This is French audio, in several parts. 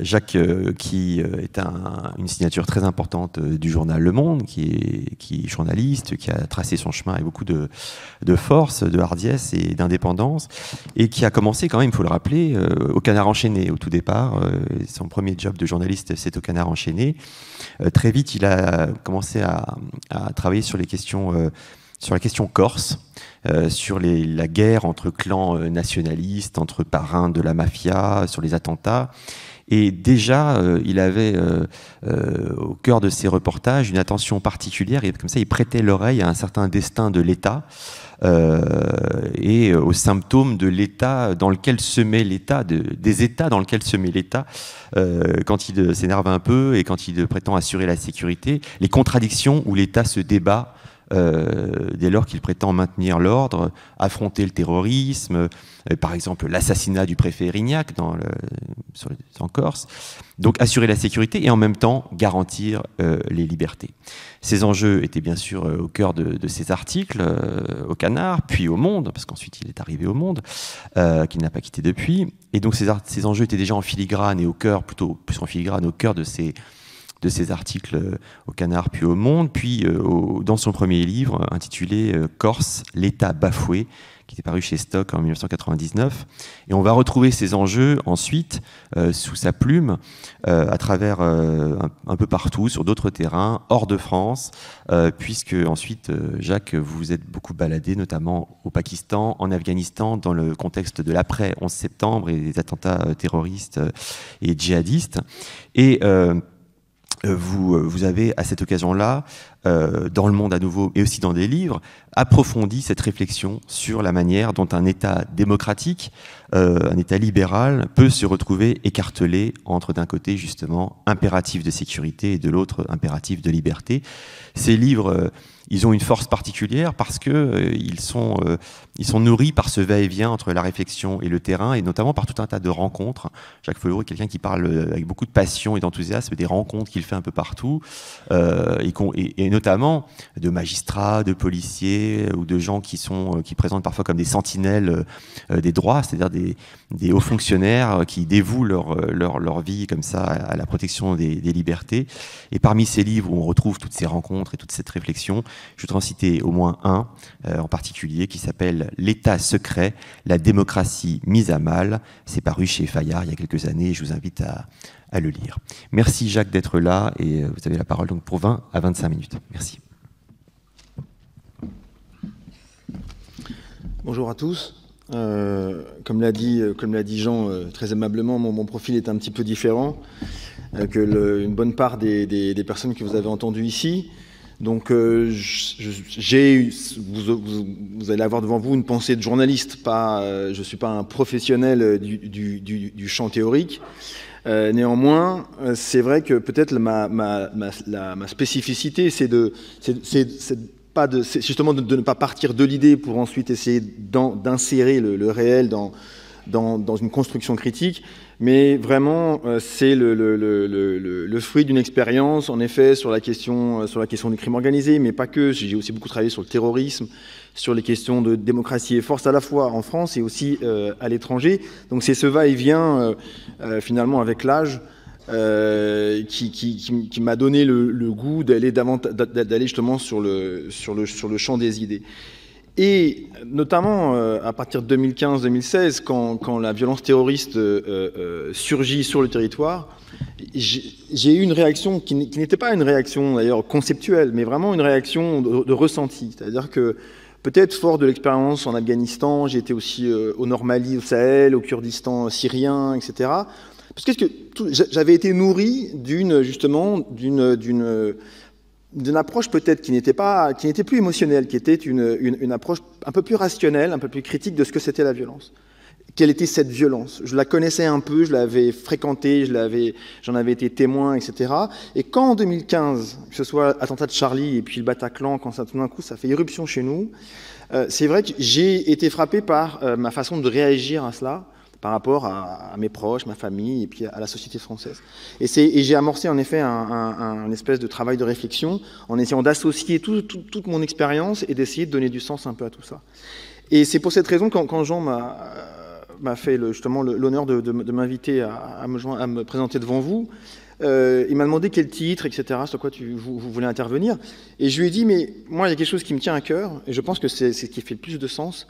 Jacques, qui est une signature très importante du journal Le Monde, qui est journaliste, qui a tracé son chemin avec beaucoup de force, de hardiesse et d'indépendance, et qui a commencé quand même, il faut le rappeler, au Canard enchaîné au tout départ. Son premier job de journaliste, c'est au Canard enchaîné. Très vite, il a commencé à travailler sur les questions, sur la question corse, sur la guerre entre clans nationalistes, entre parrains de la mafia, sur les attentats. Et déjà, il avait au cœur de ses reportages une attention particulière, et comme ça, il prêtait l'oreille à un certain destin de l'État et aux symptômes de l'État dans lequel se met l'État, des États dans lesquels se met l'État quand il s'énerve un peu et quand il prétend assurer la sécurité, les contradictions où l'État se débat dès lors qu'il prétend maintenir l'ordre, affronter le terrorisme, par exemple l'assassinat du préfet Erignac en Corse, donc assurer la sécurité et en même temps garantir les libertés. Ces enjeux étaient bien sûr au cœur de ces articles au Canard, puis au Monde, parce qu'ensuite il est arrivé au Monde, qu'il n'a pas quitté depuis, et donc ces enjeux étaient déjà en filigrane et au cœur, plutôt plus en filigrane, au cœur de ces articles au Canard puis au Monde, puis dans son premier livre intitulé Corse, l'État bafoué, qui était paru chez Stock en 1999. Et on va retrouver ces enjeux ensuite sous sa plume à travers un peu partout, sur d'autres terrains, hors de France, puisque ensuite, Jacques, vous vous êtes beaucoup baladé, notamment au Pakistan, en Afghanistan, dans le contexte de l'après 11 septembre et des attentats terroristes et djihadistes. Et vous avez, à cette occasion-là, dans Le Monde à nouveau, et aussi dans des livres, approfondi cette réflexion sur la manière dont un État démocratique, un État libéral, peut se retrouver écartelé entre, d'un côté, justement, impératif de sécurité et de l'autre, impératif de liberté. Ces livres, ils ont une force particulière parce que ils sont nourris par ce va-et-vient entre la réflexion et le terrain, et notamment par tout un tas de rencontres. Jacques Follot est quelqu'un qui parle avec beaucoup de passion et d'enthousiasme des rencontres qu'il fait un peu partout, et notamment de magistrats, de policiers ou de gens qui présentent parfois comme des sentinelles des droits, c'est-à-dire des hauts fonctionnaires qui dévouent leur vie comme ça à la protection des libertés. Et parmi ces livres où on retrouve toutes ces rencontres et toute cette réflexion, je voudrais en citer au moins un en particulier qui s'appelle « L'État secret, la démocratie mise à mal ». C'est paru chez Fayard il y a quelques années, je vous invite à le lire. Merci Jacques d'être là, et vous avez la parole donc pour 20 à 25 minutes. Merci. Bonjour à tous. Comme l'a dit Jean très aimablement, mon profil est un petit peu différent que une bonne part des personnes que vous avez entendues ici. Donc vous allez avoir devant vous une pensée de journaliste. Je ne suis pas un professionnel du champ théorique. Néanmoins, c'est vrai que peut-être ma spécificité, c'est justement de ne pas partir de l'idée pour ensuite essayer d'insérer le réel dans une construction critique, mais vraiment c'est le fruit d'une expérience, en effet, sur la question du crime organisé, mais pas que. J'ai aussi beaucoup travaillé sur le terrorisme, sur les questions de démocratie et force, à la fois en France et aussi à l'étranger. Donc c'est ce va-et-vient finalement avec l'âge qui m'a donné le goût d'aller justement sur le champ des idées. Et notamment à partir de 2015-2016, quand la violence terroriste surgit sur le territoire, j'ai eu une réaction qui n'était pas une réaction d'ailleurs conceptuelle, mais vraiment une réaction de ressenti. C'est-à-dire que peut-être fort de l'expérience en Afghanistan, j'ai été aussi au Nord Mali, au Sahel, au Kurdistan syrien, etc. Parce que j'avais été nourri d'une approche peut-être qui n'était plus émotionnelle, qui était une approche un peu plus rationnelle, un peu plus critique de ce que c'était la violence. Quelle était cette violence? Je la connaissais un peu, je l'avais fréquentée, j'en avais été témoin, etc. Et quand en 2015, que ce soit l'attentat de Charlie et puis le Bataclan, quand ça tout d'un coup ça fait éruption chez nous, c'est vrai que j'ai été frappé par ma façon de réagir à cela, par rapport à mes proches, ma famille, et puis à la société française. Et j'ai amorcé en effet un espèce de travail de réflexion en essayant d'associer toute mon expérience et d'essayer de donner du sens un peu à tout ça. Et c'est pour cette raison quand Jean m'a fait justement l'honneur de m'inviter à me présenter devant vous. Il m'a demandé quel titre, etc., sur quoi vous voulez intervenir. Et je lui ai dit, mais moi, il y a quelque chose qui me tient à cœur, et je pense que c'est ce qui fait le plus de sens,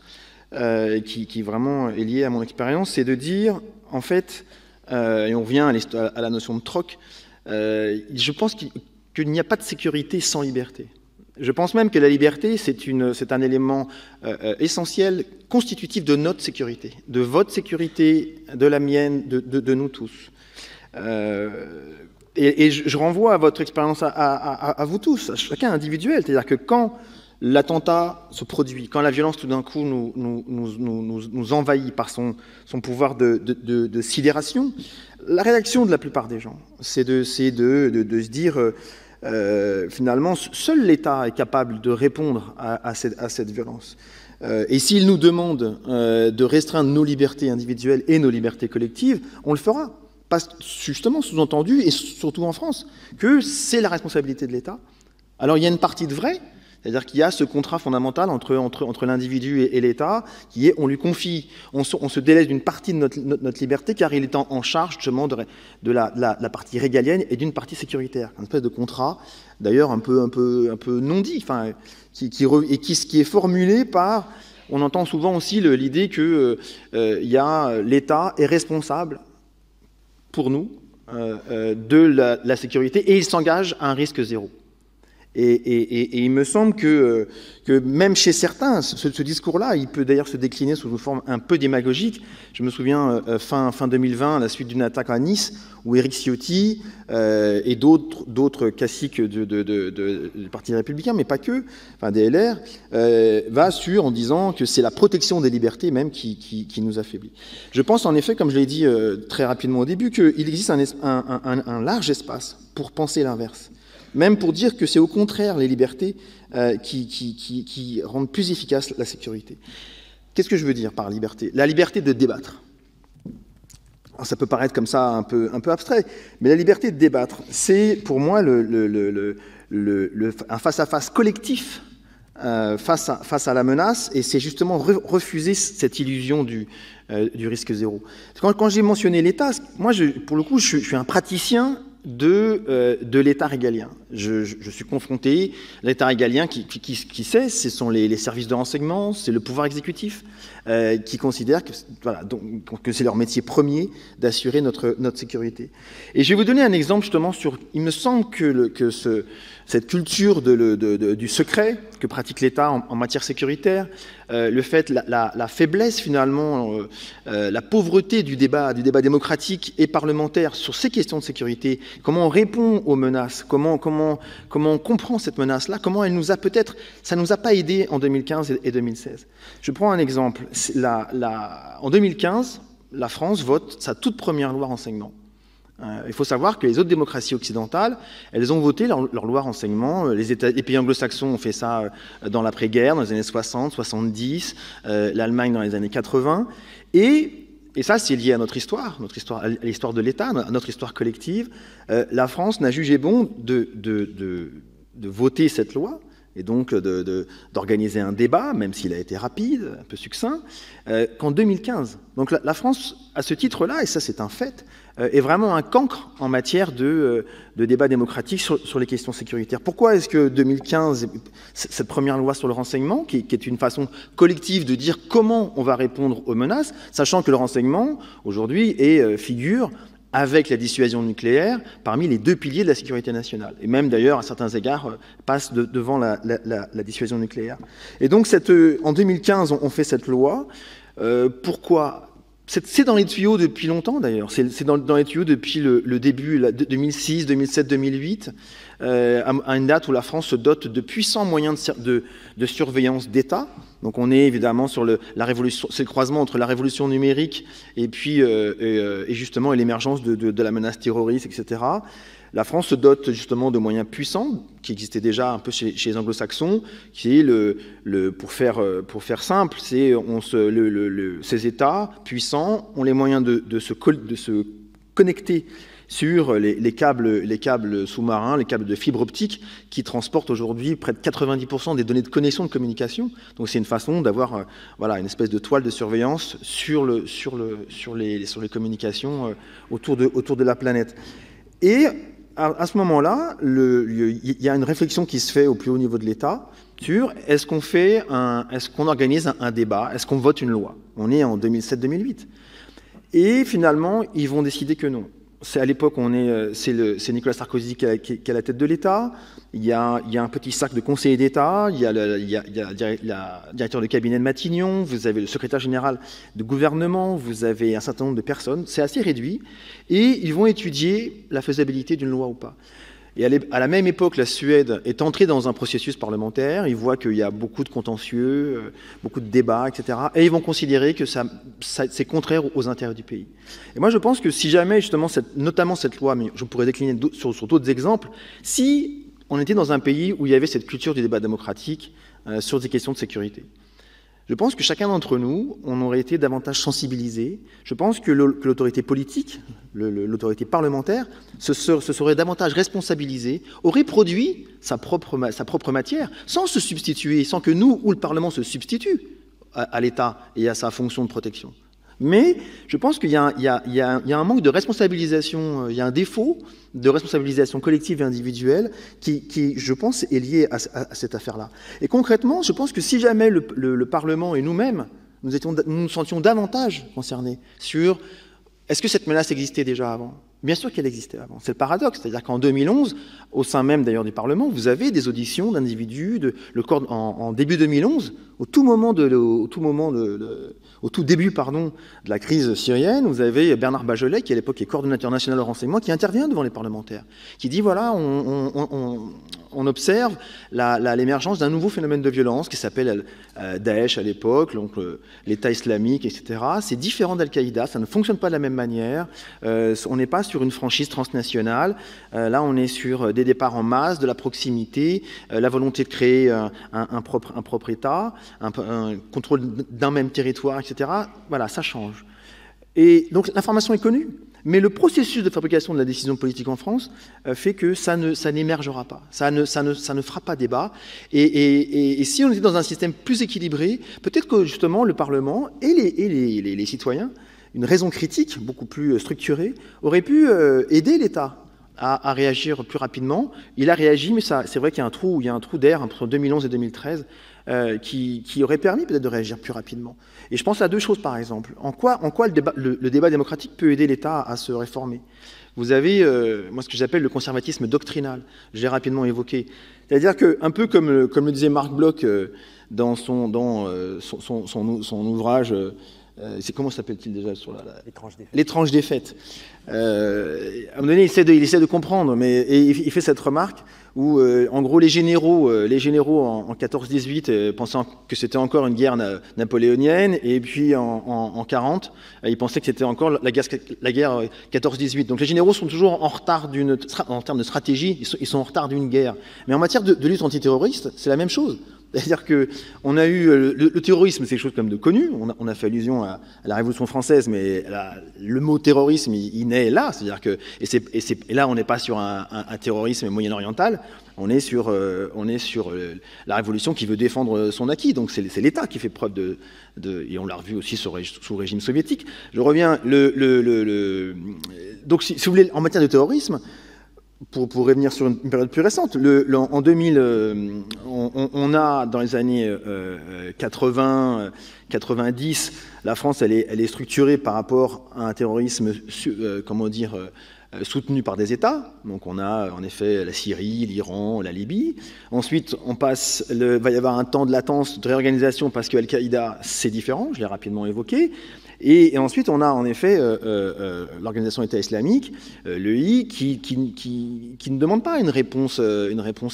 qui vraiment est lié à mon expérience, c'est de dire, en fait, et on revient à la notion de troc, je pense qu'il n'y a pas de sécurité sans liberté. Je pense même que la liberté, c'est un élément essentiel, constitutif de notre sécurité, de votre sécurité, de la mienne, de nous tous. Et je renvoie à votre expérience à vous tous, à chacun individuel. C'est-à-dire que quand l'attentat se produit, quand la violence tout d'un coup nous envahit par son pouvoir de sidération, la réaction de la plupart des gens, c'est de se dire... finalement, seul l'État est capable de répondre à cette violence. Et s'il nous demande de restreindre nos libertés individuelles et nos libertés collectives, on le fera. Parce justement, sous-entendu, et surtout en France, que c'est la responsabilité de l'État. Alors il y a une partie de vrai, c'est-à-dire qu'il y a ce contrat fondamental entre l'individu et l'État, qui est, on lui confie, on se délaisse d'une partie de notre liberté, car il est en charge justement de la partie régalienne et d'une partie sécuritaire. Un espèce de contrat, d'ailleurs un peu non dit, enfin, qui est formulé par, on entend souvent aussi l'idée que l'État est responsable pour nous de la sécurité, et il s'engage à un risque zéro. Et il me semble que même chez certains, ce discours-là, il peut d'ailleurs se décliner sous une forme un peu démagogique. Je me souviens, fin 2020, à la suite d'une attaque à Nice, où Éric Ciotti et d'autres classiques du Parti républicain, mais pas que, enfin des LR, va en disant que c'est la protection des libertés même qui nous affaiblit. Je pense en effet, comme je l'ai dit très rapidement au début, qu'il existe un large espace pour penser l'inverse. Même pour dire que c'est au contraire les libertés qui rendent plus efficace la sécurité. Qu'est-ce que je veux dire par liberté? La liberté de débattre. Alors ça peut paraître comme ça un peu abstrait, mais la liberté de débattre, c'est pour moi un face-à-face collectif face à la menace, et c'est justement refuser cette illusion du risque zéro. Quand j'ai mentionné l'État, moi, pour le coup, je suis un praticien de l'État régalien. Je suis confronté à l'État régalien qui sait, ce sont les services de renseignement, c'est le pouvoir exécutif qui considère que c'est leur métier premier d'assurer notre sécurité. Et je vais vous donner un exemple justement sur... Il me semble que cette culture du secret que pratique l'État en matière sécuritaire, le fait, la faiblesse finalement, la pauvreté du débat démocratique et parlementaire sur ces questions de sécurité, comment on répond aux menaces, comment on comprend cette menace-là, comment elle nous a peut-être, ça ne nous a pas aidés en 2015 et 2016. Je prends un exemple. En 2015, la France vote sa toute première loi renseignement. Il faut savoir que les autres démocraties occidentales, elles ont voté leur loi renseignement. Les pays anglo-saxons ont fait ça dans l'après-guerre, dans les années 60, 70, l'Allemagne dans les années 80. Et ça, c'est lié à notre histoire, à l'histoire de l'État, à notre histoire collective. La France n'a jugé bon de voter cette loi, et donc d'organiser un débat, même s'il a été rapide, un peu succinct, qu'en 2015. Donc la France, à ce titre-là, et ça c'est un fait, est vraiment un cancre en matière de débat démocratique sur les questions sécuritaires. Pourquoi est-ce que 2015, cette première loi sur le renseignement, qui est une façon collective de dire comment on va répondre aux menaces, sachant que le renseignement, aujourd'hui, figure avec la dissuasion nucléaire, parmi les deux piliers de la sécurité nationale. Et même d'ailleurs, à certains égards, passe devant la dissuasion nucléaire. Et donc, en 2015, on fait cette loi. Pourquoi ? C'est dans les tuyaux depuis longtemps, d'ailleurs. C'est dans les tuyaux depuis le début, 2006, 2007, 2008, à une date où la France se dote de puissants moyens de surveillance d'État. Donc on est évidemment sur la révolution, c'est le croisement entre la révolution numérique et puis justement l'émergence de la menace terroriste, etc. La France se dote justement de moyens puissants qui existaient déjà un peu chez les anglo-saxons, qui est pour faire simple, c'est ces États puissants ont les moyens de se connecter sur les câbles sous-marins, les câbles de fibre optique qui transportent aujourd'hui près de 90% des données de connexion de communication. Donc c'est une façon d'avoir voilà, une espèce de toile de surveillance sur les communications autour de la planète. Et à ce moment-là, il y a une réflexion qui se fait au plus haut niveau de l'État sur est-ce qu'on organise un débat, est-ce qu'on vote une loi. On est en 2007-2008. Et finalement, ils vont décider que non. C'est à l'époque, c'est Nicolas Sarkozy qui est à la tête de l'État. Il y a un petit cercle de conseillers d'État. Il y a la directeur de cabinet de Matignon. Vous avez le secrétaire général de gouvernement. Vous avez un certain nombre de personnes. C'est assez réduit. Et ils vont étudier la faisabilité d'une loi ou pas. Et à la même époque, la Suède est entrée dans un processus parlementaire. Ils voient qu'il y a beaucoup de contentieux, beaucoup de débats, etc. Et ils vont considérer que c'est contraire aux intérêts du pays. Et moi, je pense que si jamais, justement, notamment cette loi, mais je pourrais décliner sur d'autres exemples, si on était dans un pays où il y avait cette culture du débat démocratique sur des questions de sécurité, je pense que chacun d'entre nous, on aurait été davantage sensibilisé. Je pense que l'autorité politique, l'autorité parlementaire, se serait davantage responsabilisée, aurait produit sa propre matière, sans se substituer, sans que nous ou le Parlement se substitue à l'État et à sa fonction de protection. Mais je pense qu'il y a un manque de responsabilisation, il y a un défaut de responsabilisation collective et individuelle qui je pense, est lié à cette affaire-là. Et concrètement, je pense que si jamais le Parlement et nous-mêmes, nous nous sentions davantage concernés sur est-ce que cette menace existait déjà avant ? Bien sûr qu'elle existait avant. C'est le paradoxe, c'est-à-dire qu'en 2011, au sein même d'ailleurs du Parlement, vous avez des auditions d'individus, en début 2011, au tout début de la crise syrienne, vous avez Bernard Bachelet, qui à l'époque est coordonnateur national au renseignement, qui intervient devant les parlementaires, qui dit voilà, on observe l'émergence d'un nouveau phénomène de violence qui s'appelle Daesh à l'époque, donc l'État islamique, etc. C'est différent d'Al-Qaïda, ça ne fonctionne pas de la même manière, on n'est pas sur une franchise transnationale, là on est sur des départs en masse, de la proximité, la volonté de créer un propre État, un contrôle d'un même territoire, etc. Voilà, ça change. Et donc l'information est connue, mais le processus de fabrication de la décision politique en France fait que ça n'émergera pas, ça ne fera pas débat. Et si on était dans un système plus équilibré, peut-être que justement le Parlement et les citoyens, une raison critique beaucoup plus structurée, aurait pu aider l'État à réagir plus rapidement. Il a réagi, mais c'est vrai qu'il y a un trou d'air entre 2011 et 2013 qui aurait permis peut-être de réagir plus rapidement. Et je pense à deux choses, par exemple. En quoi le débat démocratique peut aider l'État à se réformer ? Vous avez, moi, ce que j'appelle le conservatisme doctrinal. J'ai rapidement évoqué. C'est-à-dire que, un peu comme le disait Marc Bloch dans son ouvrage... comment s'appelle-t-il déjà sur l'étrange défaite. À un moment donné, il essaie de comprendre, mais il fait cette remarque où, en gros, les généraux en 14-18 pensant que c'était encore une guerre napoléonienne, et puis en 40, ils pensaient que c'était encore la guerre 14-18. Donc les généraux sont toujours en retard en termes de stratégie, ils sont en retard d'une guerre. Mais en matière de lutte antiterroriste, c'est la même chose. C'est-à-dire qu'on a eu le terrorisme, c'est quelque chose comme de connu. On a fait allusion à la Révolution française, mais le mot terrorisme, il naît là. C'est-à-dire que et là, on n'est pas sur un terrorisme moyen-oriental. On est sur la Révolution qui veut défendre son acquis. Donc c'est l'État qui fait preuve et on l'a revu aussi sous le régime soviétique. Je reviens. Donc si vous voulez, en matière de terrorisme. Pour revenir sur une période plus récente, en 2000, on a dans les années 80, 90, la France, elle est structurée par rapport à un terrorisme, soutenu par des États. Donc on a en effet la Syrie, l'Iran, la Libye. Ensuite, va y avoir un temps de latence, de réorganisation parce que Al-Qaïda, c'est différent, je l'ai rapidement évoqué. Et ensuite, on a en effet l'organisation État islamique, l'EI, qui ne demande pas une réponse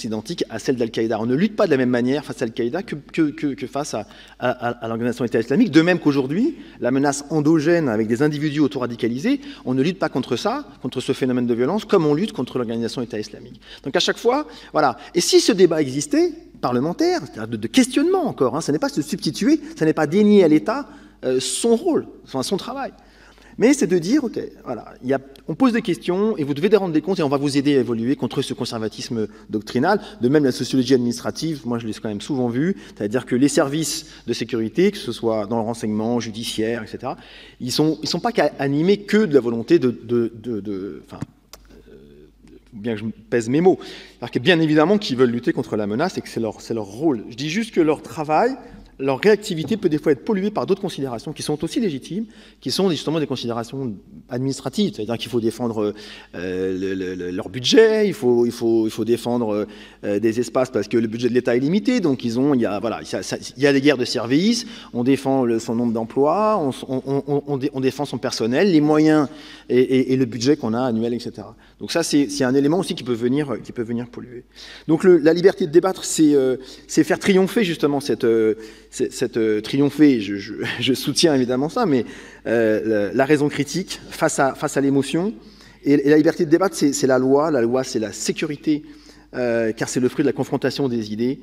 identique à celle d'Al-Qaïda. On ne lutte pas de la même manière face à Al-Qaïda que face à l'organisation État islamique. De même qu'aujourd'hui, la menace endogène avec des individus auto-radicalisés, on ne lutte pas contre ça, contre ce phénomène de violence, comme on lutte contre l'organisation État islamique. Donc à chaque fois, voilà. Et si ce débat existait, parlementaire, c'est-à-dire de questionnement encore, ça n'est pas se substituer, ça n'est pas dénier à l'État son rôle, son travail. Mais c'est de dire, ok, voilà, on pose des questions et vous devez rendre des comptes et on va vous aider à évoluer contre ce conservatisme doctrinal. De même, la sociologie administrative, moi je l'ai quand même souvent vu, c'est-à-dire que les services de sécurité, que ce soit dans le renseignement, judiciaire, etc., ils sont pas animés que de la volonté bien que je pèse mes mots, alors que bien évidemment qu'ils veulent lutter contre la menace et que c'est leur rôle. Je dis juste que leur travail, leur réactivité peut des fois être polluée par d'autres considérations qui sont aussi légitimes, qui sont justement des considérations administratives, c'est-à-dire qu'il faut défendre leur budget, il faut défendre des espaces parce que le budget de l'État est limité, donc il y a des guerres de services, on défend son nombre d'emplois, on défend son personnel, les moyens et le budget qu'on a annuel, etc. Donc ça, c'est un élément aussi qui peut venir polluer. Donc la liberté de débattre, c'est faire triompher justement triompher, je soutiens évidemment ça, mais la raison critique face à l'émotion. Et la liberté de débattre, c'est la loi c'est la sécurité, car c'est le fruit de la confrontation des idées,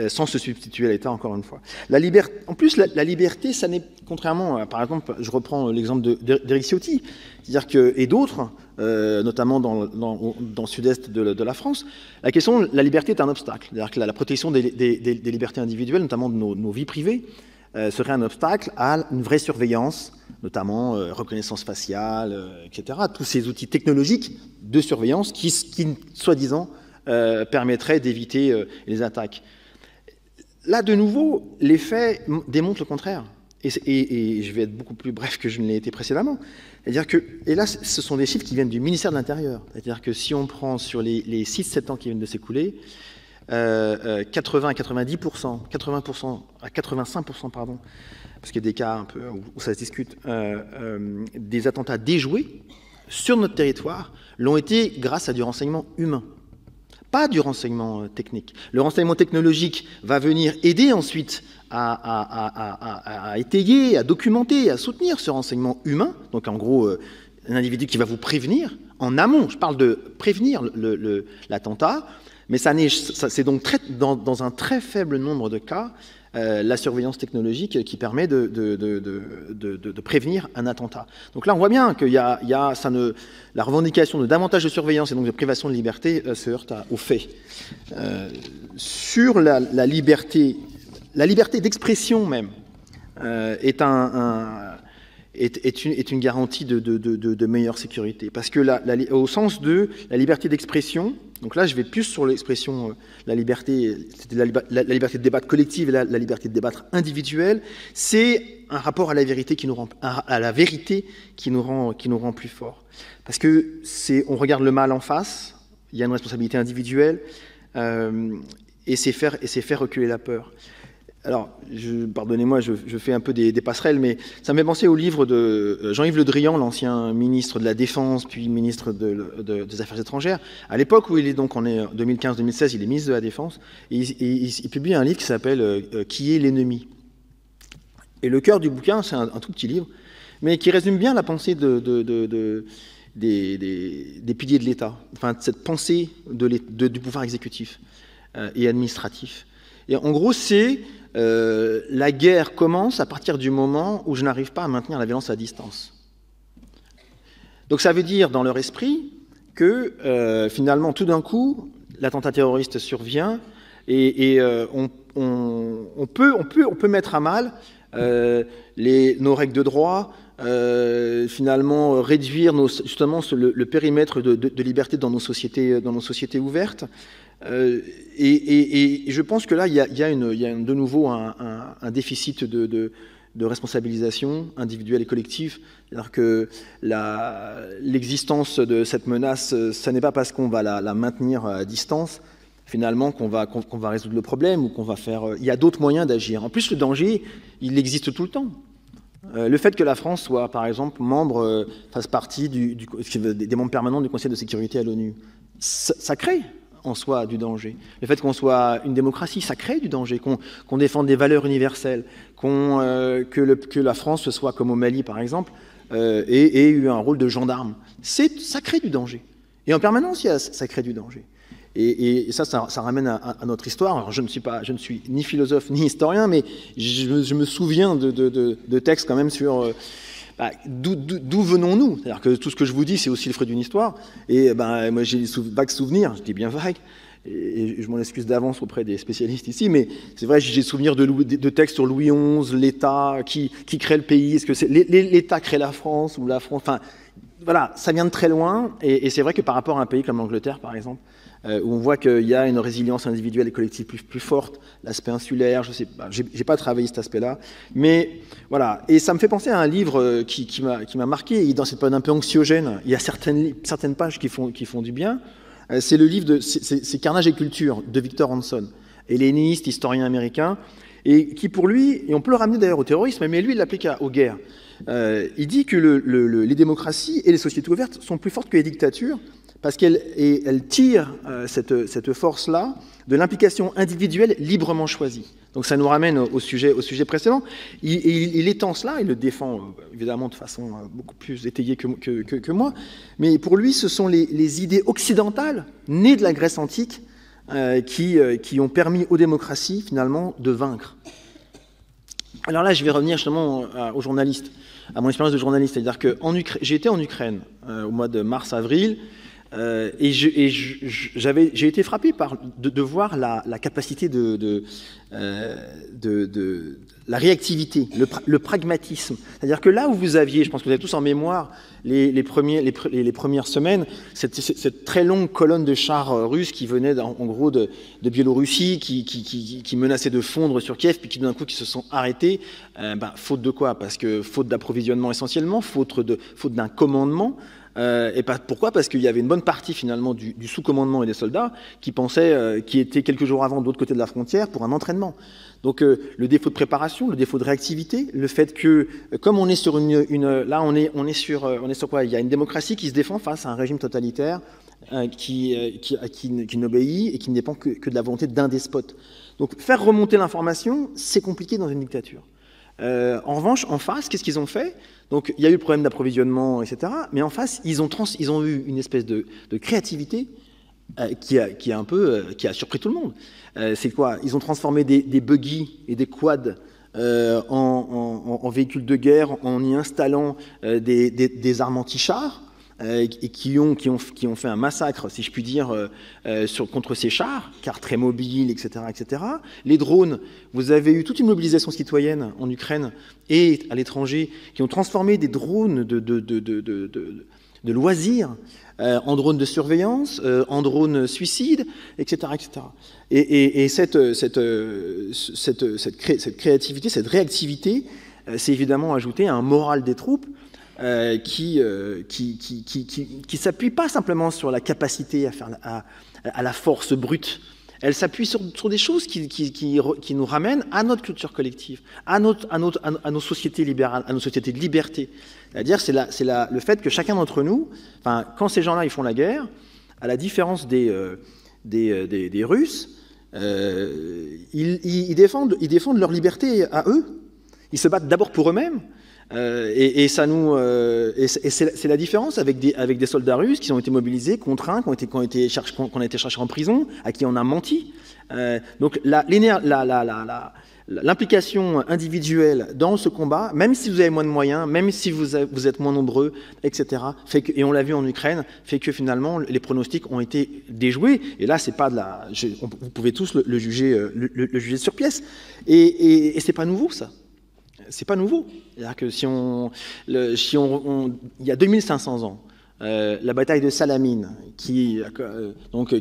sans se substituer à l'État, encore une fois. En plus, la liberté, ça n'est, contrairement, par exemple, je reprends l'exemple d'Éric Ciotti, c'est-à-dire et d'autres, notamment dans le sud-est de la France, la question, la liberté est un obstacle. C'est-à-dire que la protection des libertés individuelles, notamment de nos vies privées, serait un obstacle à une vraie surveillance, notamment reconnaissance faciale, etc. Tous ces outils technologiques de surveillance qui soi-disant, permettrait d'éviter les attaques. Là, de nouveau, les faits démontrent le contraire. Et je vais être beaucoup plus bref que je ne l'ai été précédemment. C'est-à-dire que, et là, ce sont des chiffres qui viennent du ministère de l'Intérieur. C'est-à-dire que si on prend sur les 6-7 ans qui viennent de s'écouler, 80 à 90%, 80% à 85%, pardon, parce qu'il y a des cas un peu où ça se discute, des attentats déjoués sur notre territoire l'ont été grâce à du renseignement humain. Pas du renseignement technique. Le renseignement technologique va venir aider ensuite à étayer, à documenter, à soutenir ce renseignement humain. Donc en gros, un individu qui va vous prévenir en amont. Je parle de prévenir l'attentat, mais c'est donc dans un très faible nombre de cas la surveillance technologique qui permet de prévenir un attentat. Donc là, on voit bien que la revendication de davantage de surveillance et donc de privation de liberté se heurte aux faits. Sur la liberté d'expression même est une garantie de meilleure sécurité. Parce que au sens de la liberté d'expression, donc là je vais plus sur l'expression la liberté de débattre collective et la liberté de débattre individuelle, c'est un rapport à la vérité qui nous rend plus forts. Parce que on regarde le mal en face, il y a une responsabilité individuelle, et c'est faire reculer la peur. Alors, pardonnez-moi, je fais un peu des passerelles, mais ça me fait penser au livre de Jean-Yves Le Drian, l'ancien ministre de la Défense, puis ministre des Affaires étrangères. À l'époque où il est donc, on est en 2015-2016, il est ministre de la Défense, et il publie un livre qui s'appelle « Qui est l'ennemi ?» Et le cœur du bouquin, c'est un tout petit livre, mais qui résume bien la pensée des piliers de l'État, enfin, cette pensée du pouvoir exécutif et administratif. Et en gros, c'est la guerre commence à partir du moment où je n'arrive pas à maintenir la violence à distance. Donc ça veut dire, dans leur esprit, que finalement, tout d'un coup, l'attentat terroriste survient et on peut mettre à mal nos règles de droit, finalement réduire justement le périmètre de liberté dans nos sociétés ouvertes. Et je pense que là, il y a de nouveau un déficit de responsabilisation individuelle et collective. C'est-à-dire que l'existence de cette menace, ça n'est pas parce qu'on va la maintenir à distance, finalement, qu'on va résoudre le problème ou qu'on va faire... Il y a d'autres moyens d'agir. En plus, le danger, il existe tout le temps. Le fait que la France soit, par exemple, fasse partie des membres permanents du Conseil de sécurité à l'ONU, ça crée en soi du danger. Le fait qu'on soit une démocratie, ça crée du danger, qu'on défende des valeurs universelles, que la France soit comme au Mali, par exemple, ait eu un rôle de gendarme. Ça crée du danger. Et en permanence, ça crée du danger. Et ça ramène à notre histoire. Alors, je ne suis ni philosophe ni historien, mais je me souviens de textes quand même sur d'où venons-nous? C'est-à-dire que tout ce que je vous dis, c'est aussi le fruit d'une histoire. Et moi, j'ai des vagues souvenirs, je dis bien vagues, et je m'en excuse d'avance auprès des spécialistes ici, mais c'est vrai, j'ai souvenir de textes sur Louis XI, l'État, qui crée le pays, est-ce que c'est l'État crée la France, ou la France, enfin, voilà, ça vient de très loin, et c'est vrai que par rapport à un pays comme l'Angleterre, par exemple, où on voit qu'il y a une résilience individuelle et collective plus forte, l'aspect insulaire, je sais pas, j'ai pas travaillé cet aspect-là, mais voilà, et ça me fait penser à un livre qui m'a marqué, et dans cette période un peu anxiogène, il y a certaines pages qui font du bien, c'est le livre c'est Carnage et culture de Victor Hanson, helléniste, historien américain, et qui pour lui, et on peut le ramener d'ailleurs au terrorisme, mais lui il l'applique aux guerres, il dit que les démocraties et les sociétés ouvertes sont plus fortes que les dictatures, parce qu'elle tire cette force-là de l'implication individuelle librement choisie. Donc ça nous ramène au sujet précédent. Il étend cela, il le défend évidemment de façon beaucoup plus étayée que moi, mais pour lui, ce sont les idées occidentales, nées de la Grèce antique, qui ont permis aux démocraties, finalement, de vaincre. Alors là, je vais revenir justement aux journalistes, à mon expérience de journaliste. C'est-à-dire que j'ai été en Ukraine au mois de mars-avril, et j'ai été frappé de voir la capacité de la réactivité, le pragmatisme. C'est-à-dire que là où vous aviez, je pense que vous avez tous en mémoire, les premières semaines, cette très longue colonne de chars russes qui venaient en gros de Biélorussie, qui menaçaient de fondre sur Kiev, puis qui d'un coup qui se sont arrêtés, faute de quoi? Parce que faute d'approvisionnement essentiellement, faute d'un commandement. Pourquoi? Parce qu'il y avait une bonne partie finalement du sous-commandement et des soldats qui pensaient qu'ils étaient quelques jours avant de l'autre côté de la frontière pour un entraînement. Donc le défaut de préparation, le défaut de réactivité, le fait que comme on est sur là on est sur quoi? Il y a une démocratie qui se défend face à un régime totalitaire qui n'obéit et qui ne dépend que de la volonté d'un despote. Donc faire remonter l'information, c'est compliqué dans une dictature. En revanche, en face, qu'est-ce qu'ils ont fait? Donc, il y a eu le problème d'approvisionnement, etc. Mais en face, ils ont eu une espèce de créativité qui a surpris tout le monde. C'est quoi? Ils ont transformé des buggy et des quads en véhicules de guerre en y installant des armes anti-chars. Et qui ont fait un massacre, si je puis dire, contre ces chars, car très mobiles, etc., etc. Les drones, vous avez eu toute une mobilisation citoyenne en Ukraine et à l'étranger qui ont transformé des drones de loisirs en drones de surveillance, en drones suicides, etc., etc. Et cette créativité, cette réactivité, c'est évidemment ajouté à un moral des troupes qui s'appuie pas simplement sur la capacité à la force brute. Elle s'appuie sur des choses qui nous ramènent à notre culture collective, à nos sociétés libérales, à nos sociétés de liberté. C'est-à-dire, c'est le fait que chacun d'entre nous, quand ces gens-là ils font la guerre, à la différence des Russes, ils défendent leur liberté à eux. Ils se battent d'abord pour eux-mêmes. Et c'est la différence avec des soldats russes qui ont été mobilisés, contraints, qu'on a été cherchés en prison, à qui on a menti. Donc l'implication individuelle dans ce combat, même si vous avez moins de moyens, même si vous êtes moins nombreux, etc., et on l'a vu en Ukraine, fait que finalement les pronostics ont été déjoués. Et là, c'est pas vous pouvez tous le juger sur pièce. Et c'est pas nouveau ça. C'est pas nouveau. C'est-à-dire que il y a 2500 ans, la bataille de Salamine, qui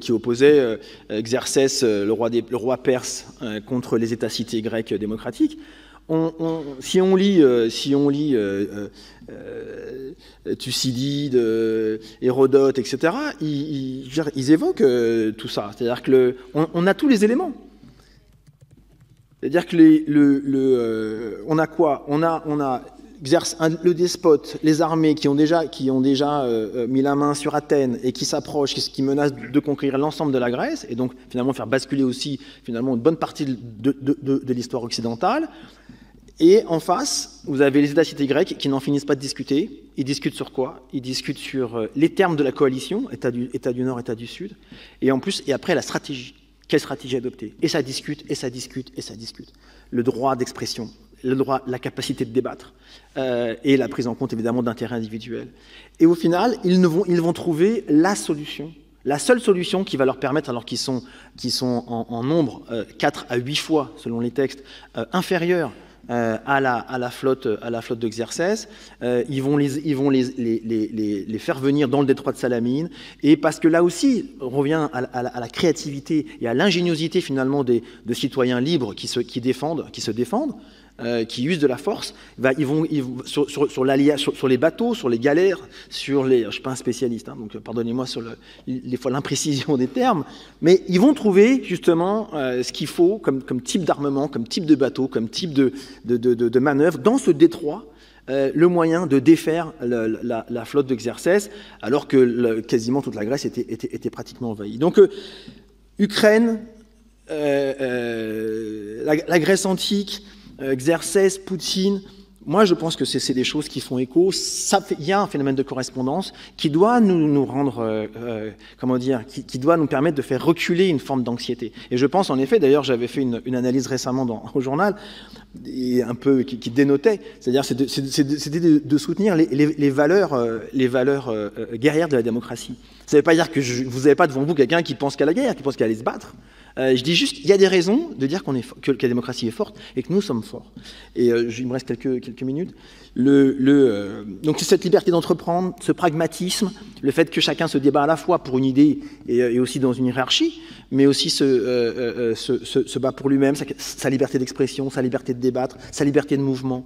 opposait Xerxès, le roi perse, contre les États-cités grecs démocratiques. Si on lit Thucydide, Hérodote, etc., ils évoquent tout ça. C'est-à-dire qu'on a tous les éléments. C'est-à-dire que on a quoi? On a le despote, les armées qui ont déjà mis la main sur Athènes et qui s'approchent, qui menacent de conquérir l'ensemble de la Grèce et donc finalement faire basculer aussi finalement une bonne partie de l'histoire occidentale. Et en face, vous avez les États-cités grecs qui n'en finissent pas de discuter. Ils discutent sur quoi? Ils discutent sur les termes de la coalition, État du Nord, État du Sud, et après la stratégie. Quelle stratégie adopter? Et ça discute, et ça discute, et ça discute. Le droit d'expression. le droit, la capacité de débattre, et la prise en compte évidemment d'intérêts individuels. Et au final, ils vont trouver la solution, la seule solution qui va leur permettre, alors qu'ils sont en nombre 4 à 8 fois, selon les textes, inférieurs à la flotte de Xerxès, ils vont les faire venir dans le détroit de Salamine, et parce que là aussi, on revient à la créativité et à l'ingéniosité finalement de citoyens libres qui se défendent, qui usent de la force. Ils vont sur les bateaux, sur les galères, je suis pas un spécialiste, hein, donc pardonnez-moi sur des fois l'imprécision des termes, mais ils vont trouver justement ce qu'il faut comme type d'armement, comme type de bateau, comme type de manœuvre dans ce détroit, le moyen de défaire la flotte de Xerxès, alors que quasiment toute la Grèce était pratiquement envahie. Donc Ukraine, la Grèce antique, Xerxès, Poutine, moi je pense que c'est des choses qui font écho. Il y a un phénomène de correspondance qui doit nous rendre, qui doit nous permettre de faire reculer une forme d'anxiété. Et je pense en effet, d'ailleurs j'avais fait une analyse récemment au journal, et un peu qui dénotait, c'est-à-dire c'était de soutenir les valeurs guerrières de la démocratie. Ça ne veut pas dire que vous n'avez pas devant vous quelqu'un qui pense qu'à la guerre, qui pense qu'à aller se battre. Je dis juste qu'il y a des raisons de dire que la démocratie est forte et que nous sommes forts. Et il me reste quelques minutes. Donc c'est cette liberté d'entreprendre, ce pragmatisme, le fait que chacun se débat à la fois pour une idée et aussi dans une hiérarchie, mais aussi se bat pour lui-même, sa liberté d'expression, sa liberté de débattre, sa liberté de mouvement.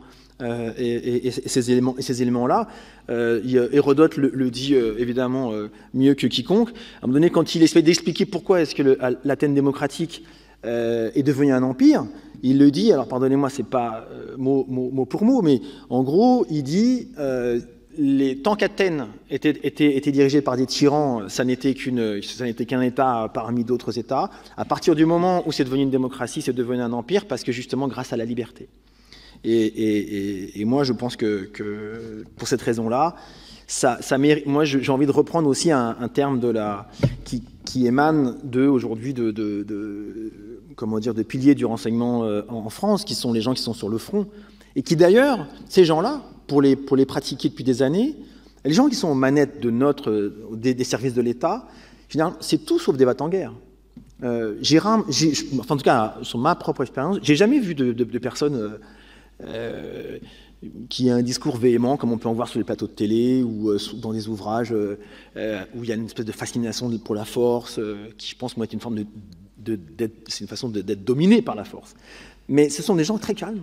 Et ces éléments-là, Hérodote le dit évidemment mieux que quiconque. À un moment donné, quand il essaie d'expliquer pourquoi est-ce que l'Athènes démocratique est devenue un empire, il le dit, alors pardonnez-moi, c'est pas mot pour mot, mais en gros, il dit tant qu'Athènes était dirigée par des tyrans, ça n'était qu'un État parmi d'autres États. À partir du moment où c'est devenu une démocratie, c'est devenu un empire, parce que justement grâce à la liberté. Et moi, je pense que pour cette raison-là, moi, j'ai envie de reprendre aussi un terme qui émane aujourd'hui de piliers du renseignement en France, qui sont les gens qui sont sur le front, et qui d'ailleurs, ces gens-là, pour les pratiquer depuis des années, les gens qui sont aux manettes des services de l'État, c'est tout sauf des va-t-en-guerre. En tout cas, sur ma propre expérience, j'ai jamais vu de personnes qui a un discours véhément, comme on peut en voir sur les plateaux de télé ou dans des ouvrages où il y a une espèce de fascination pour la force, qui, je pense, moi, est une forme c'est une façon d'être dominé par la force. Mais ce sont des gens très calmes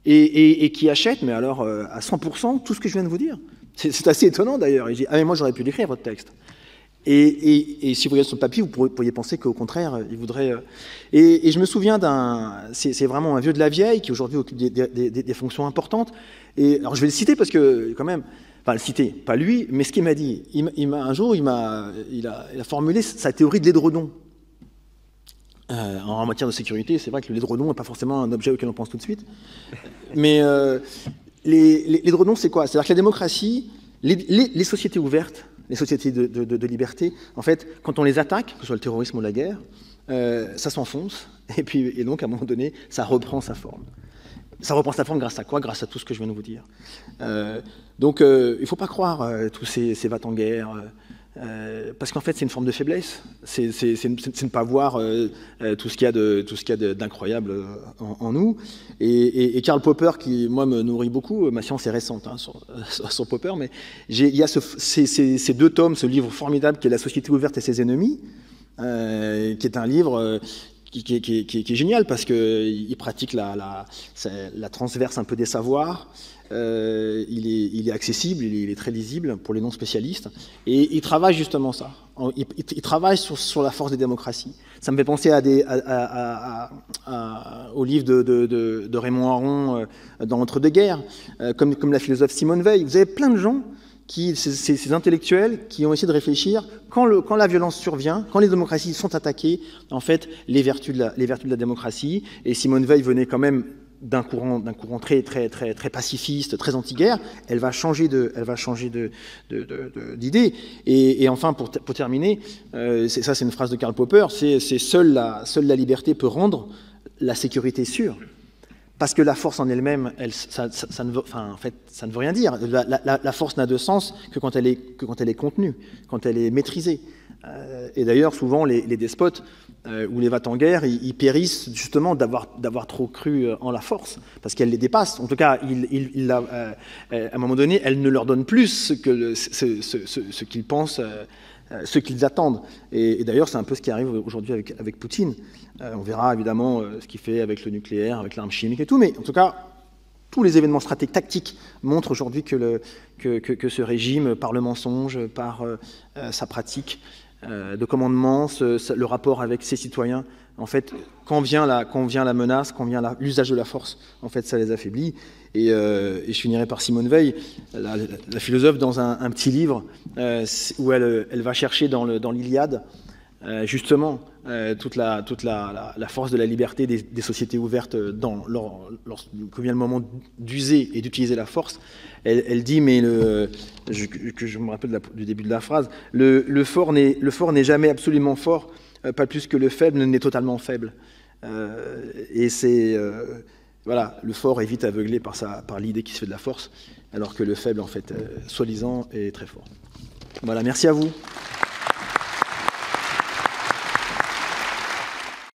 et qui achètent, mais alors à 100%, tout ce que je viens de vous dire. C'est assez étonnant d'ailleurs. Et je dis, ah mais moi j'aurais pu l'écrire votre texte. Et si vous regardez sur le papier, vous pourriez penser qu'au contraire, il voudrait... Et je me souviens c'est vraiment un vieux de la vieille qui aujourd'hui occupe des fonctions importantes. Et alors je vais le citer parce que quand même, enfin le citer, pas lui, mais ce qu'il m'a dit. Un jour, il a formulé sa théorie de l'édredon. En matière de sécurité, c'est vrai que l'édredon n'est pas forcément un objet auquel on pense tout de suite. Mais l'édredon, c'est quoi? C'est-à-dire que la démocratie, les sociétés ouvertes, les sociétés de liberté, en fait, quand on les attaque, que ce soit le terrorisme ou la guerre, ça s'enfonce, et donc, à un moment donné, ça reprend sa forme. Ça reprend sa forme grâce à quoi? Grâce à tout ce que je viens de vous dire. Donc, il ne faut pas croire tous ces va-t-en-guerre, parce qu'en fait, c'est une forme de faiblesse. C'est ne pas voir tout ce qu'il y a d'incroyable en nous. Et Karl Popper, qui, moi, me nourrit beaucoup, ma science est récente hein, sur Popper, mais il y a ces deux tomes, ce livre formidable qui est La société ouverte et ses ennemis, qui est un livre... Qui est génial parce qu'il pratique la transverse un peu des savoirs, il est accessible, il est très lisible pour les non-spécialistes, et il travaille justement ça. Il travaille sur la force des démocraties. Ça me fait penser au livre de Raymond Aron dans l'entre-deux-guerres, comme la philosophe Simone Veil. Vous avez plein de gens ces intellectuels qui ont essayé de réfléchir quand la violence survient, quand les démocraties sont attaquées, en fait, les vertus de la démocratie. Et Simone Veil venait quand même d'un courant très pacifiste, très anti-guerre. Elle va changer d'idée. Et enfin, pour terminer, c'est une phrase de Karl Popper, c'est seule la liberté peut rendre la sécurité sûre. Parce que la force en elle-même, ça ne veut rien dire. La force n'a de sens que quand elle est contenue, quand elle est maîtrisée. Et d'ailleurs, souvent, les despotes ou les va-t-en-guerre, ils périssent justement d'avoir trop cru en la force, parce qu'elle les dépasse. En tout cas, à un moment donné, elle ne leur donne plus que ce qu'ils pensent, ce qu'ils attendent. Et d'ailleurs, c'est un peu ce qui arrive aujourd'hui avec Poutine. On verra évidemment ce qu'il fait avec le nucléaire, avec l'arme chimique et tout, mais en tout cas, tous les événements stratégiques, tactiques montrent aujourd'hui que ce régime, par le mensonge, par sa pratique de commandement, le rapport avec ses citoyens, en fait, quand vient la menace, quand vient l'usage de la force, en fait, ça les affaiblit. Et je finirai par Simone Veil, la philosophe, dans un petit livre où elle va chercher dans l'Iliade, justement, toute la force de la liberté des sociétés ouvertes lorsque vient le moment d'user et d'utiliser la force. Elle dit, mais je me rappelle du début de la phrase, le fort n'est jamais absolument fort, pas plus que le faible n'est totalement faible. Et c'est voilà, le fort est vite aveuglé par l'idée qui se fait de la force, alors que le faible, en fait, soi-disant, est très fort. Voilà, merci à vous.